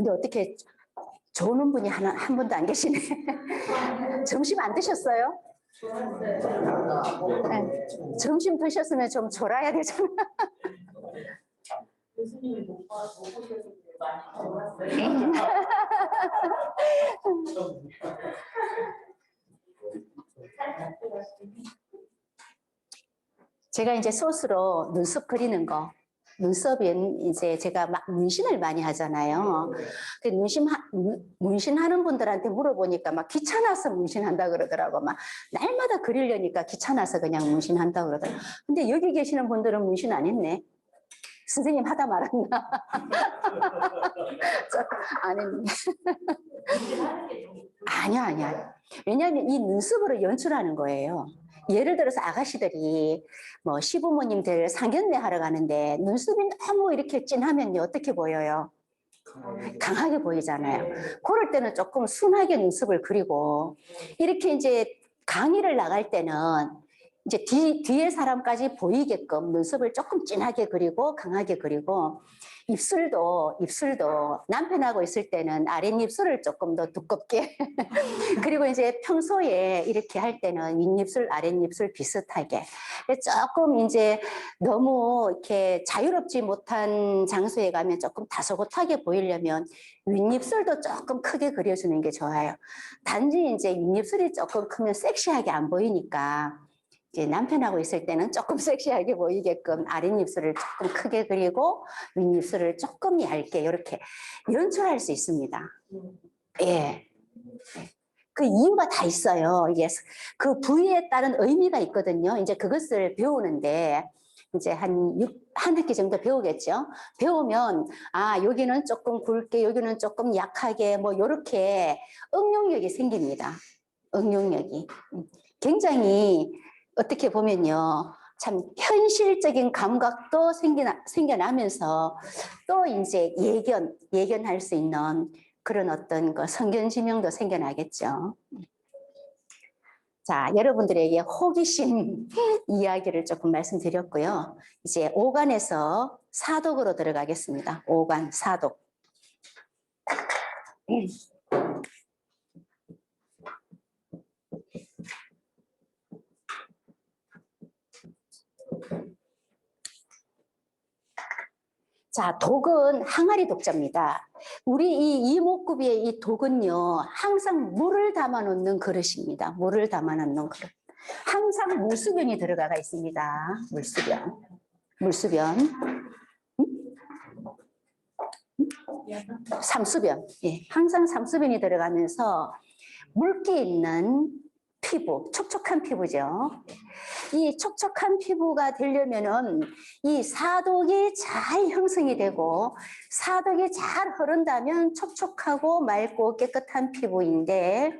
근데 어떻게 조는 분이 한 분도 안 계시네. 점심 안 드셨어요? 네. 점심 드셨으면 좀 졸아야 되잖아. 교수님이 못 봐서 많이 제가 이제 소스로 눈썹 그리는 거, 눈썹은 이제 제가 막 문신을 많이 하잖아요. 문신하는 분들한테 물어보니까 막 귀찮아서 문신한다 그러더라고. 막 날마다 그리려니까 귀찮아서 그냥 문신한다 그러더라고. 근데 여기 계시는 분들은 문신 안 했네. 선생님 하다 말았나? 안 했네. 아니야. 왜냐하면 이 눈썹으로 연출하는 거예요. 예를 들어서 아가씨들이 뭐 시부모님들 상견례 하러 가는데 눈썹이 너무 이렇게 진하면요 어떻게 보여요? 강하게 보이잖아요. 그럴 때는 조금 순하게 눈썹을 그리고 이렇게 이제 강의를 나갈 때는 이제 뒤에 사람까지 보이게끔 눈썹을 조금 진하게 그리고 강하게 그리고 입술도 남편하고 있을 때는 아랫입술을 조금 더 두껍게 그리고 이제 평소에 이렇게 할 때는 윗입술 아랫입술 비슷하게 조금 이제 너무 이렇게 자유롭지 못한 장소에 가면 조금 다소곳하게 보이려면 윗입술도 조금 크게 그려주는 게 좋아요. 단지 이제 윗입술이 조금 크면 섹시하게 안 보이니까 이제 남편하고 있을 때는 조금 섹시하게 보이게끔 아랫입술을 조금 크게 그리고 윗입술을 조금 얇게 이렇게 연출할 수 있습니다. 예. 그 이유가 다 있어요. 이게 그 부위에 따른 의미가 있거든요. 이제 그것을 배우는데 이제 한 학기 정도 배우겠죠. 배우면 여기는 조금 굵게 여기는 조금 약하게 뭐 이렇게 응용력이 생깁니다. 응용력이 굉장히 어떻게 보면요. 참 현실적인 감각도 생겨나면서 또 이제 예견할 수 있는 그런 어떤 그 성견지명도 생겨나겠죠. 자, 여러분들에게 호기심 이야기를 조금 말씀드렸고요. 이제 오간에서 사독으로 들어가겠습니다. 오간, 사독. 자, 독은 항아리 독자입니다. 우리 이 이목구비의 이 독은요, 항상 물을 담아놓는 그릇입니다. 물을 담아놓는 그릇. 항상 물수변이 들어가 있습니다. 물수변. 삼수변. 예, 항상 삼수변이 들어가면서 물기 있는 피부, 촉촉한 피부죠. 이 촉촉한 피부가 되려면은 이 사독이 잘 형성이 되고 사독이 잘 흐른다면 촉촉하고 맑고 깨끗한 피부인데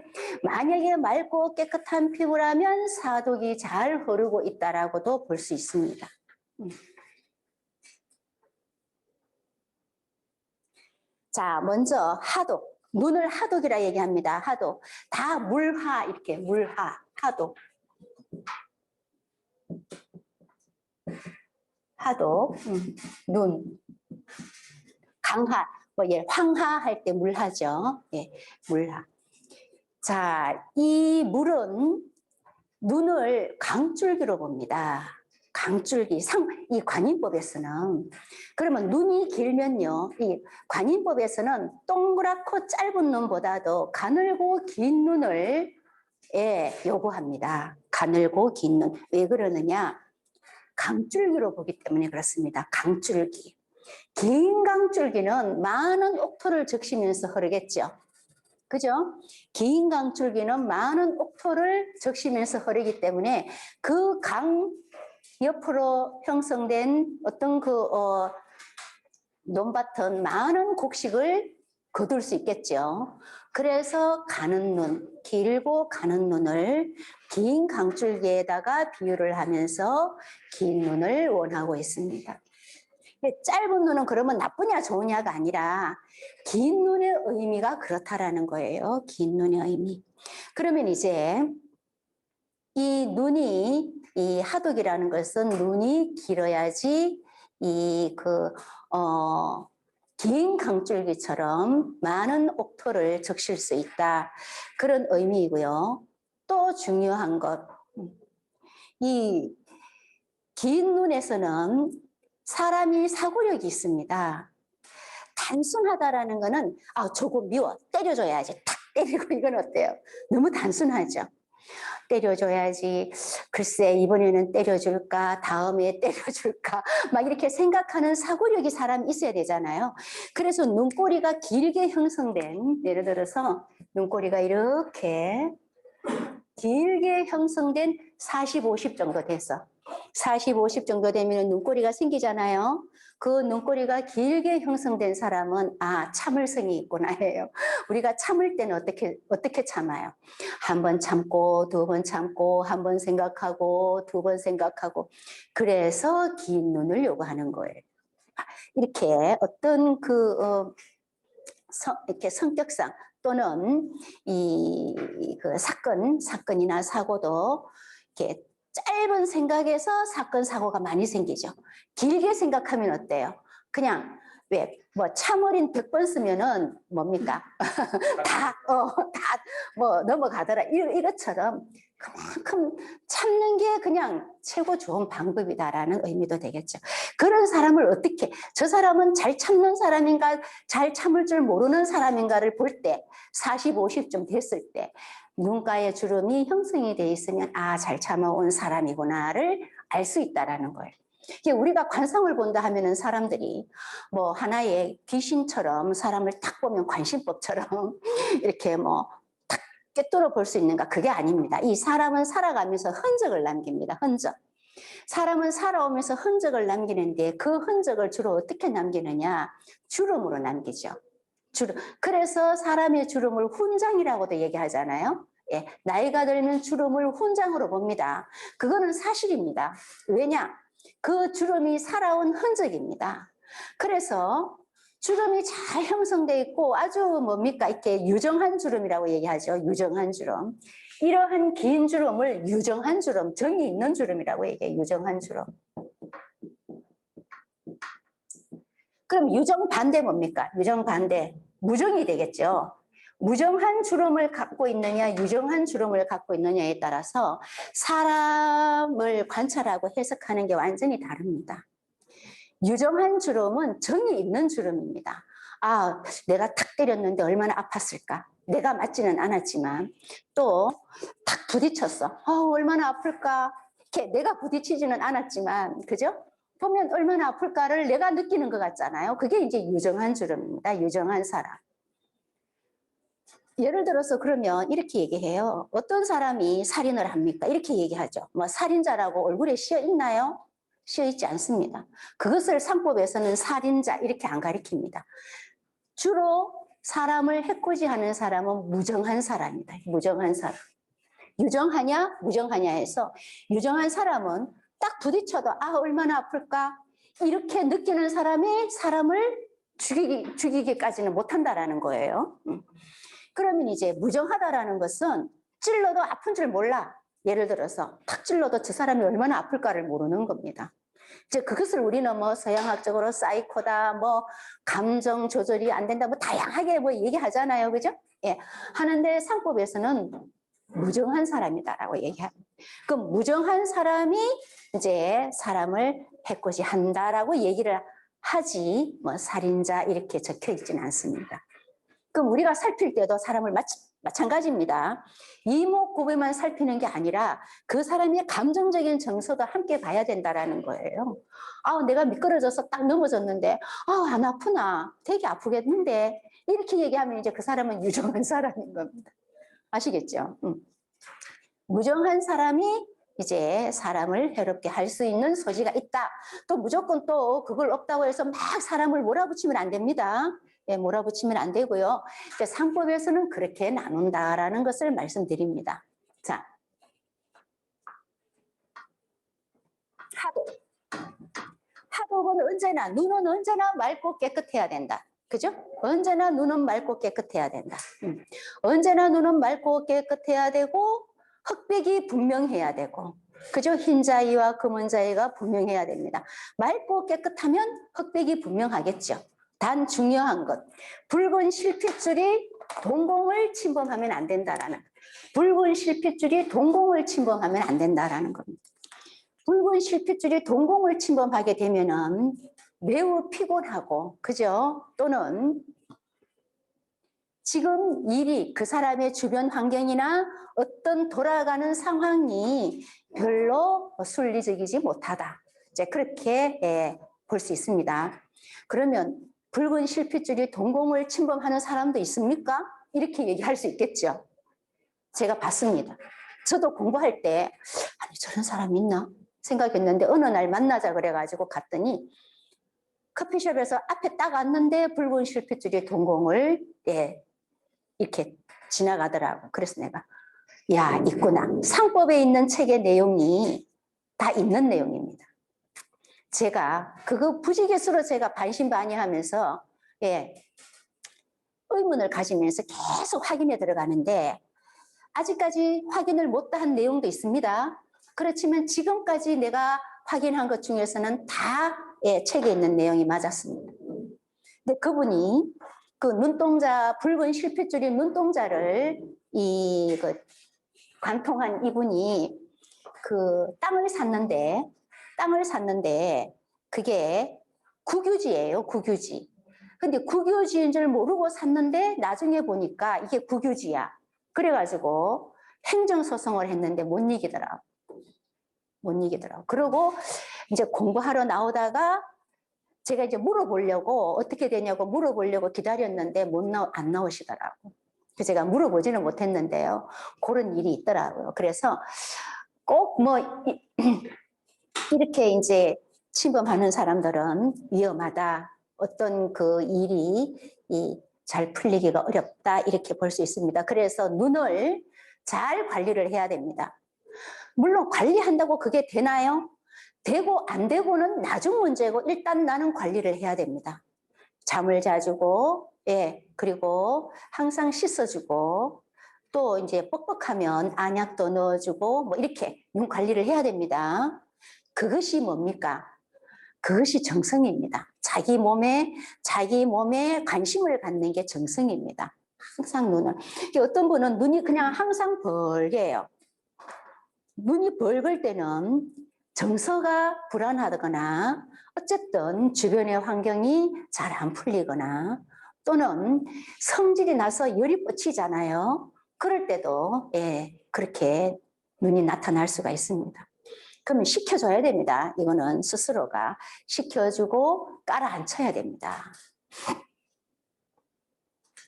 만약에 맑고 깨끗한 피부라면 사독이 잘 흐르고 있다라고도 볼 수 있습니다. 자, 먼저 하독. 눈을 하독이라 얘기합니다. 하독. 다 물화 이렇게 물화, 하독. 하독, 눈, 강하, 황하 할 때 물하죠. 예, 물하. 자, 이 물은 눈을 강줄기로 봅니다. 강줄기, 이 관인법에서는 그러면 눈이 길면요, 이 관인법에서는 동그랗고 짧은 눈보다도 가늘고 긴 눈을 요구합니다. 가늘고 긴 눈. 왜 그러느냐? 강줄기로 보기 때문에 그렇습니다. 강줄기. 긴 강줄기는 많은 옥토를 적시면서 흐르겠죠. 그죠? 긴 강줄기는 많은 옥토를 적시면서 흐르기 때문에 그 강 옆으로 형성된 어떤 논밭은 많은 곡식을 거둘 수 있겠죠. 그래서 가는 눈, 길고 가는 눈을 긴 강줄기에다가 비유를 하면서 긴 눈을 원하고 있습니다. 짧은 눈은 그러면 나쁘냐 좋으냐가 아니라 긴 눈의 의미가 그렇다라는 거예요. 긴 눈의 의미. 그러면 이제 이 눈이 이 하독이라는 것은 눈이 길어야지 긴 강줄기처럼 많은 옥토를 적실 수 있다. 그런 의미이고요. 또 중요한 것, 이 긴 눈에서는 사람이 사고력이 있습니다. 단순하다라는 거는 저거 미워 때려줘야지 탁 때리고 이건 어때요? 너무 단순하죠. 때려줘야지. 글쎄 이번에는 때려줄까 다음에 때려줄까 막 이렇게 생각하는 사고력이 사람이 있어야 되잖아요. 그래서 눈꼬리가 길게 형성된, 예를 들어서 눈꼬리가 이렇게 길게 형성된 40, 50 정도 돼서 40, 50 정도 되면 눈꼬리가 생기잖아요. 그 눈꼬리가 길게 형성된 사람은 참을성이 있구나 해요. 우리가 참을 때는 어떻게 참아요? 한 번 참고 두 번 참고 한 번 생각하고 두 번 생각하고 그래서 긴 눈을 요구하는 거예요. 이렇게 어떤 이렇게 성격상 또는 그 사건이나 사고도 이렇게 짧은 생각에서 사건 사고가 많이 생기죠. 길게 생각하면 어때요? 그냥 참을인 100번 쓰면은 뭡니까? 다 넘어가더라. 이것처럼 그만큼 참는 게 그냥 최고 좋은 방법이다라는 의미도 되겠죠. 그런 사람을 저 사람은 잘 참는 사람인가, 잘 참을 줄 모르는 사람인가를 볼 때, 40, 50쯤 됐을 때, 눈가에 주름이 형성이 돼 있으면 잘 참아온 사람이구나를 알 수 있다라는 거예요. 우리가 관상을 본다 하면은 사람들이 뭐 하나의 귀신처럼 사람을 딱 보면 관심법처럼 이렇게 탁 꿰뚫어 볼 수 있는가? 그게 아닙니다. 이 사람은 살아가면서 흔적을 남깁니다. 흔적. 사람은 살아오면서 흔적을 남기는데 그 흔적을 주로 어떻게 남기느냐? 주름으로 남기죠. 주름. 그래서 사람의 주름을 훈장이라고도 얘기하잖아요. 예, 나이가 들면 주름을 훈장으로 봅니다. 그거는 사실입니다. 왜냐? 그 주름이 살아온 흔적입니다. 그래서 주름이 잘 형성되어 있고 아주 이렇게 유정한 주름이라고 얘기하죠. 유정한 주름. 이러한 긴 주름을 유정한 주름, 정이 있는 주름이라고 얘기해요. 유정한 주름. 그럼 유정 반대 뭡니까? 유정 반대. 무정이 되겠죠. 무정한 주름을 갖고 있느냐, 유정한 주름을 갖고 있느냐에 따라서 사람을 관찰하고 해석하는 게 완전히 다릅니다. 유정한 주름은 정이 있는 주름입니다. 내가 탁 때렸는데 얼마나 아팠을까? 내가 맞지는 않았지만 또 탁 부딪혔어. 얼마나 아플까? 이렇게 내가 부딪히지는 않았지만, 그죠? 보면 얼마나 아플까를 내가 느끼는 것 같잖아요. 그게 이제 유정한 주름입니다. 유정한 사람. 예를 들어서 그러면 이렇게 얘기해요. 어떤 사람이 살인을 합니까? 이렇게 얘기하죠. 살인자라고 얼굴에 씌어 있나요? 씌어 있지 않습니다. 그것을 상법에서는 살인자 이렇게 안 가리킵니다. 주로 사람을 해코지하는 사람은 무정한 사람이다. 무정한 사람. 유정하냐 무정하냐 해서 유정한 사람은 딱 부딪혀도 얼마나 아플까 이렇게 느끼는 사람이 사람을 죽이기까지는 못한다라는 거예요. 그러면 이제 무정하다라는 것은 찔러도 아픈 줄 몰라. 예를 들어서 탁 찔러도 저 사람이 얼마나 아플까를 모르는 겁니다. 이제 그것을 우리는 서양학적으로 사이코다, 감정 조절이 안 된다, 다양하게 얘기하잖아요, 그죠? 예, 하는데 상법에서는 무정한 사람이다라고 얘기합니다. 그럼 무정한 사람이 이제 사람을 해코지 한다라고 얘기를 하지, 살인자 이렇게 적혀 있지는 않습니다. 그럼 우리가 살필 때도 사람을 마찬가지입니다. 이목구비만 살피는 게 아니라 그 사람의 감정적인 정서도 함께 봐야 된다라는 거예요. 내가 미끄러져서 딱 넘어졌는데 안 아프나? 되게 아프겠는데? 이렇게 얘기하면 이제 그 사람은 유정한 사람인 겁니다. 아시겠죠? 무정한 사람이 이제 사람을 해롭게 할 수 있는 소지가 있다. 또 무조건 또 그걸 없다고 해서 막 사람을 몰아붙이면 안 됩니다. 예, 몰아붙이면 안 되고요. 상법에서는 그렇게 나눈다라는 것을 말씀드립니다. 자, 하독. 하독은 눈은 언제나 맑고 깨끗해야 된다. 그죠? 언제나 눈은 맑고 깨끗해야 된다. 언제나 눈은 맑고 깨끗해야 되고 흑백이 분명해야 되고, 그죠? 흰자위와 검은자위가 분명해야 됩니다. 맑고 깨끗하면 흑백이 분명하겠죠. 단 중요한 것, 붉은 실핏줄이 동공을 침범하면 안 된다라는, 붉은 실핏줄이 동공을 침범하면 안 된다라는 겁니다. 붉은 실핏줄이 동공을 침범하게 되면은 매우 피곤하고, 그죠? 또는 지금 일이 그 사람의 주변 환경이나 어떤 돌아가는 상황이 별로 순리적이지 못하다. 이제 그렇게 볼 수 있습니다. 그러면 붉은 실핏줄이 동공을 침범하는 사람도 있습니까? 이렇게 얘기할 수 있겠죠. 제가 봤습니다. 저도 공부할 때 아니 저런 사람 있나 생각했는데 어느 날 만나자 그래가지고 갔더니 커피숍에서 앞에 딱 왔는데 붉은 실핏줄이 동공을 이렇게 지나가더라고. 그래서 내가 야 있구나. 상법에 있는 책의 내용이 다 있는 내용입니다. 제가 그거 부지기수로 제가 반신반의하면서 의문을 가지면서 계속 확인해 들어가는데 아직까지 확인을 못한 내용도 있습니다. 그렇지만 지금까지 내가 확인한 것 중에서는 다 책에 있는 내용이 맞았습니다. 근데 그분이 그 눈동자, 붉은 실핏줄인 눈동자를 관통한 이분이 그 땅을 샀는데 그게 국유지예요, 국유지. 근데 국유지인 줄 모르고 샀는데 나중에 보니까 이게 국유지야. 그래가지고 행정소송을 했는데 못 이기더라고. 그리고 이제 공부하러 나오다가 제가 이제 물어보려고 어떻게 되냐고 물어보려고 기다렸는데 안 나오시더라고. 그래서 제가 물어보지는 못했는데요. 그런 일이 있더라고요. 그래서 꼭 뭐 이렇게 이제 침범하는 사람들은 위험하다. 어떤 그 일이 잘 풀리기가 어렵다. 이렇게 볼 수 있습니다. 그래서 눈을 잘 관리를 해야 됩니다. 물론 관리한다고 그게 되나요? 되고 안 되고는 나중 문제고 일단 나는 관리를 해야 됩니다. 잠을 자주고, 그리고 항상 씻어주고, 또 이제 뻑뻑하면 안약도 넣어주고, 뭐 이렇게 눈 관리를 해야 됩니다. 그것이 뭡니까? 그것이 정성입니다. 자기 몸에 관심을 갖는 게 정성입니다. 항상 눈을. 어떤 분은 눈이 그냥 항상 벌게요. 눈이 벌걸 때는 정서가 불안하거나 어쨌든 주변의 환경이 잘 안 풀리거나 또는 성질이 나서 열이 뻗치잖아요. 그럴 때도 그렇게 눈이 나타날 수가 있습니다. 그러면 식혀줘야 됩니다. 이거는 스스로가 식혀주고 깔아앉혀야 됩니다.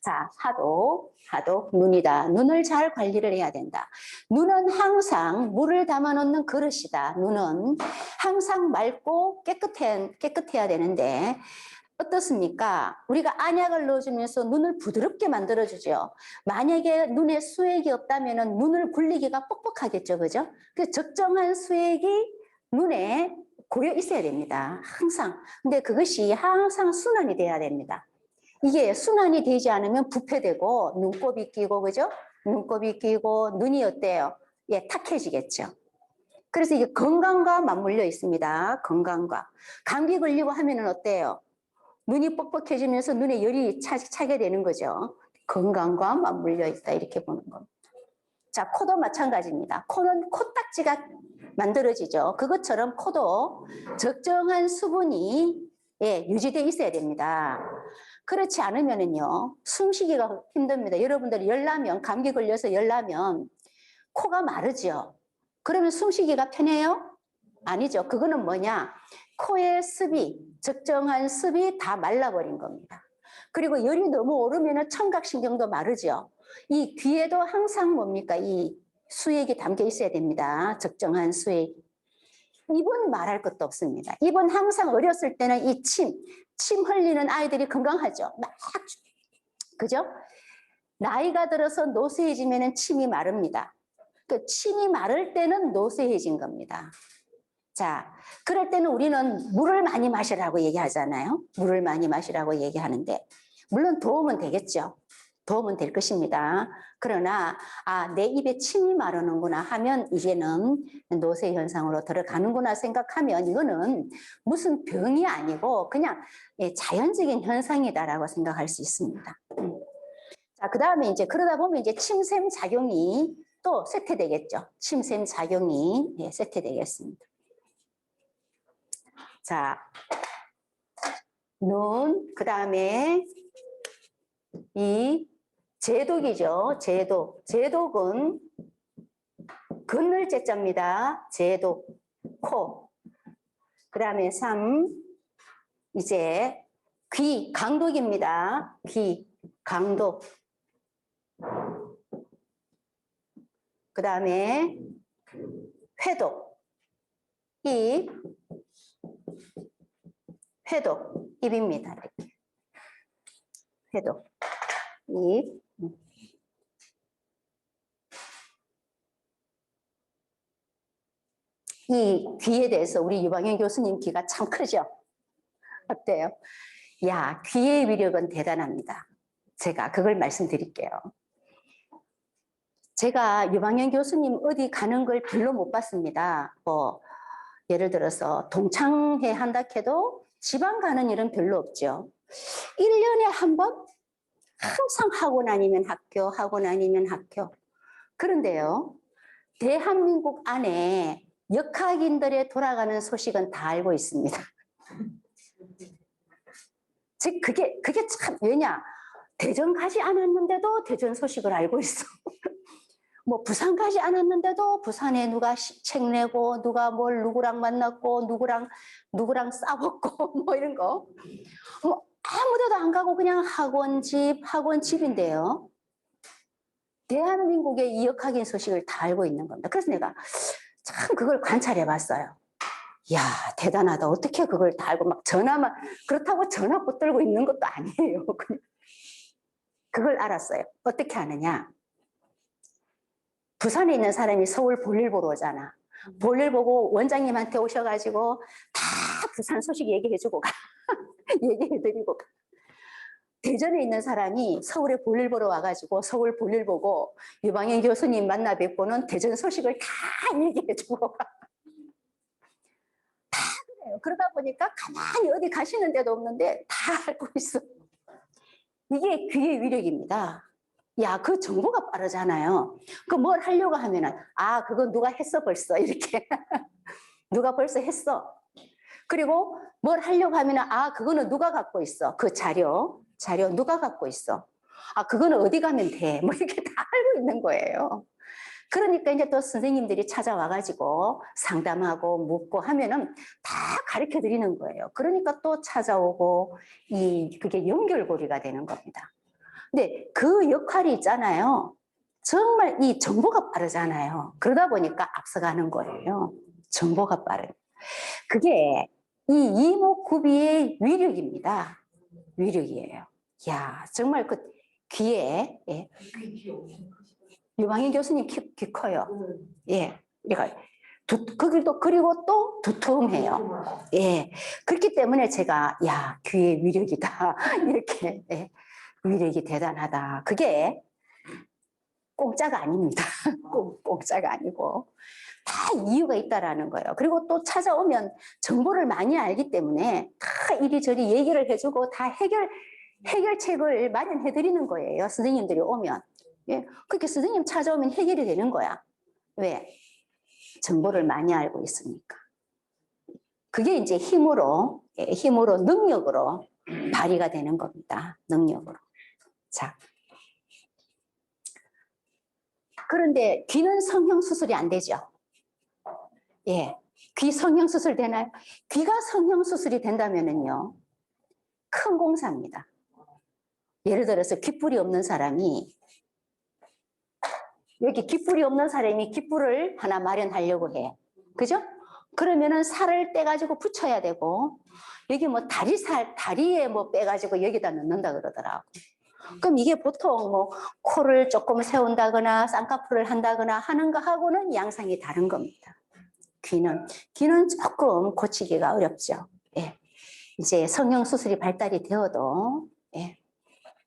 자, 하도 눈이다. 눈을 잘 관리를 해야 된다. 눈은 항상 물을 담아놓는 그릇이다. 눈은 항상 맑고 깨끗해야 되는데 어떻습니까? 우리가 안약을 넣어주면서 눈을 부드럽게 만들어주죠. 만약에 눈에 수액이 없다면 눈을 굴리기가 뻑뻑하겠죠. 그죠? 그 적정한 수액이 눈에 고여 있어야 됩니다. 항상. 근데 그것이 항상 순환이 돼야 됩니다. 이게 순환이 되지 않으면 부패되고 눈곱이 끼고, 그죠? 눈곱이 끼고 눈이 어때요? 탁해지겠죠. 그래서 이게 건강과 맞물려 있습니다. 건강과. 감기 걸리고 하면은 어때요? 눈이 뻑뻑해지면서 눈에 열이 차게 되는 거죠. 건강과 맞물려 있다 이렇게 보는 겁니다. 자, 코도 마찬가지입니다. 코는 코딱지가 만들어지죠. 그것처럼 코도 적정한 수분이 유지되어 있어야 됩니다. 그렇지 않으면은요, 숨쉬기가 힘듭니다. 여러분들이 열나면, 감기 걸려서 열나면 코가 마르죠. 그러면 숨쉬기가 편해요? 아니죠. 그거는 뭐냐? 코의 습이, 적정한 습이 다 말라버린 겁니다. 그리고 열이 너무 오르면 청각신경도 마르죠. 이 귀에도 항상 뭡니까? 이 수액이 담겨 있어야 됩니다. 적정한 수액. 입은 말할 것도 없습니다. 입은 항상 어렸을 때는 이 침 흘리는 아이들이 건강하죠. 막, 그죠? 나이가 들어서 노쇠해지면 침이 마릅니다. 그 침이 마를 때는 노쇠해진 겁니다. 자, 그럴 때는 우리는 물을 많이 마시라고 얘기하잖아요. 물을 많이 마시라고 얘기하는데 물론 도움은 되겠죠. 도움은 될 것입니다. 그러나 내 입에 침이 마르는구나 하면 이제는 노쇠 현상으로 들어가는구나 생각하면 이거는 무슨 병이 아니고 그냥 자연적인 현상이다라고 생각할 수 있습니다. 자, 그다음에 이제 그러다 보면 이제 침샘 작용이 또 쇠퇴되겠죠. 침샘 작용이 쇠퇴되겠습니다. 자, 눈, 그다음에 이 제독이죠. 제독. 제독은 건널 제자입니다. 제독. 코. 그 다음에 3. 이제 귀. 강독입니다. 귀. 강독. 그 다음에 회독. 입. 회독. 입입니다. 이렇게. 회독. 입. 이 귀에 대해서 우리 유방현 교수님 귀가 참 크죠? 어때요? 야, 귀의 위력은 대단합니다. 제가 그걸 말씀드릴게요. 제가 유방현 교수님 어디 가는 걸 별로 못 봤습니다. 예를 들어서 동창회 한다 해도 지방 가는 일은 별로 없죠. 1년에 한 번? 항상 학원 아니면 학교, 학원 아니면 학교. 그런데요, 대한민국 안에 역학인들의 돌아가는 소식은 다 알고 있습니다. 즉, 그게 참, 왜냐? 대전 가지 않았는데도 대전 소식을 알고 있어. 뭐, 부산 가지 않았는데도 부산에 누가 책 내고, 누가 뭘 누구랑 만났고, 누구랑 싸웠고, 뭐 이런 거. 뭐, 아무 데도 안 가고 그냥 학원집인데요. 대한민국의 이 역학인 소식을 다 알고 있는 겁니다. 그래서 내가 참 그걸 관찰해 봤어요. 이야, 대단하다. 어떻게 그걸 다 알고 막 전화만, 그렇다고 전화 못 들고 있는 것도 아니에요. 그걸 알았어요. 어떻게 아느냐. 부산에 있는 사람이 서울 볼일 보러 오잖아. 볼일 보고 원장님한테 오셔가지고 다 부산 소식 얘기해주고 가. 얘기해드리고 가. 대전에 있는 사람이 서울에 볼일 보러 와가지고 서울 볼일 보고 유방현 교수님 만나 뵙고는 대전 소식을 다 얘기해주고 가. 다 그래요. 그러다 보니까 가만히 어디 가시는 데도 없는데 다 알고 있어. 이게 귀의 위력입니다. 야, 그 정보가 빠르잖아요. 그 뭘 하려고 하면은, 그건 누가 했어 벌써 이렇게. 누가 벌써 했어. 그리고 뭘 하려고 하면은, 그거는 누가 갖고 있어. 그 자료 누가 갖고 있어. 그거는 어디 가면 돼. 뭐 이렇게 다 알고 있는 거예요. 그러니까 이제 또 선생님들이 찾아와가지고 상담하고 묻고 하면은 다 가르쳐 드리는 거예요. 그러니까 또 찾아오고 그게 연결고리가 되는 겁니다. 근데 그 역할이 있잖아요. 정말 이 정보가 빠르잖아요. 그러다 보니까 앞서가는 거예요. 정보가 빠른. 그게 이 이목구비의 위력입니다. 위력이에요. 이야, 정말 그 귀에, 유방현 교수님 귀 커요. 예, 그리고 또 두툼해요. 예, 그렇기 때문에 제가 귀의 위력이다 이렇게 위력이 대단하다. 그게 공짜가 아닙니다. 공짜가 아니고 다 이유가 있다라는 거예요. 그리고 또 찾아오면 정보를 많이 알기 때문에 다 이리저리 얘기를 해주고 다 해결책을 마련해 드리는 거예요. 선생님들이 오면. 예, 그렇게 선생님 찾아오면 해결이 되는 거야. 왜? 정보를 많이 알고 있으니까. 그게 이제 힘으로 능력으로 발휘가 되는 겁니다. 능력으로. 자. 그런데 귀는 성형수술이 안 되죠. 예. 귀 성형수술 되나요? 귀가 성형수술이 된다면은요, 큰 공사입니다. 예를 들어서 귓불이 없는 사람이, 여기 귓불이 없는 사람이 귓불을 하나 마련하려고 해. 그죠? 그러면은 살을 떼가지고 붙여야 되고, 여기 뭐 다리에 뭐 빼가지고 여기다 넣는다 그러더라고. 그럼 이게 보통 뭐 코를 조금 세운다거나 쌍꺼풀을 한다거나 하는 거하고는 양상이 다른 겁니다. 귀는 조금 고치기가 어렵죠. 예. 이제 성형수술이 발달이 되어도, 예.